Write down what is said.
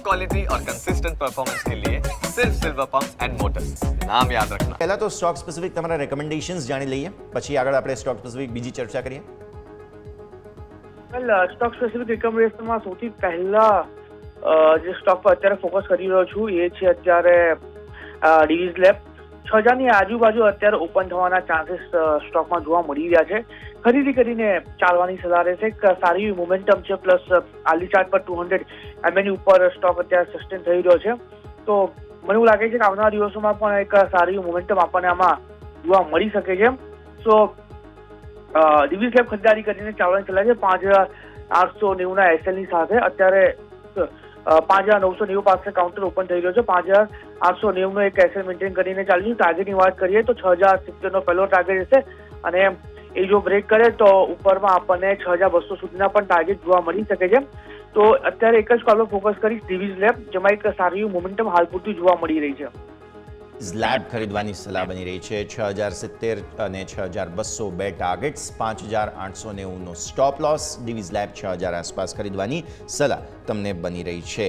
Quality और consistent performance के लिए सिर्फ सिल्वर पंप्स एंड मोटर्स, नाम याद रखना। પહેલાં તો સ્ટોક સ્પેસિફિક તમારા રેકમેન્ડેશન્સ જાણી લઈએ, પછી આગળ આપણે સ્ટોક સ્પેસિફિક બીજી ચર્ચા કરીએ. વેલ, સ્ટોક સ્પેસિફિક રિકમેન્ડેશનમાં સૌથી પહેલા જે સ્ટોક પર અત્યારે ફોકસ કરી રહ્યો છું એ છે અત્યારે ડિવિઝ લેબ. 6000ની આજુબાજુ અત્યારે ઓપન થવાના ચાન્સીસ સ્ટોકમાં જોવા મળી રહ્યા છે. ખરીદી કરીને ચાલવાની સલાહ રહેશે. એક સારી એવી મોમેન્ટમ છે, પ્લસ આલી ચાર્ટ પર 200 MA ઉપર સ્ટોક અત્યારે સસ્ટેન થઈ રહ્યો છે. તો મને એવું લાગે છે કે આવનારા દિવસોમાં પણ એક સારી એવી મોમેન્ટમ આપણને આમાં જોવા મળી શકે છે. સો ડિવિઝ લેબ ખરીદારી કરીને ચાલવાની સલાહ છે. 5890ના SL ની સાથે અત્યારે 5990 પાસે કાઉન્ટર ઓપન થઈ રહ્યો છે. 5890નો એક SL મેન્ટેન કરીને ચાલીશું. ટાર્ગેટની વાત કરીએ તો 6070નો પહેલો ટાર્ગેટ રહેશે, અને એ જો બ્રેક કરે તો ઉપરમાં આપણને 6200 સુધીના પણ ટાર્ગેટ જોવા મળી શકે છે. તો અત્યારે એક જ કોલ પર ફોકસ કરીશ, ડિવિઝ લેબ, જેમાં એક સારી મોમેન્ટમ હાલ પૂરતી જોવા મળી રહી છે. સ્લેબ ખરીદવાની સલાહ બની રહી છે. 6070 અને 6200 બે targets, 5890નો stop loss. Divi's lab 6000 આસપાસ ખરીદવાની સલાહ તમને બની રહી છે.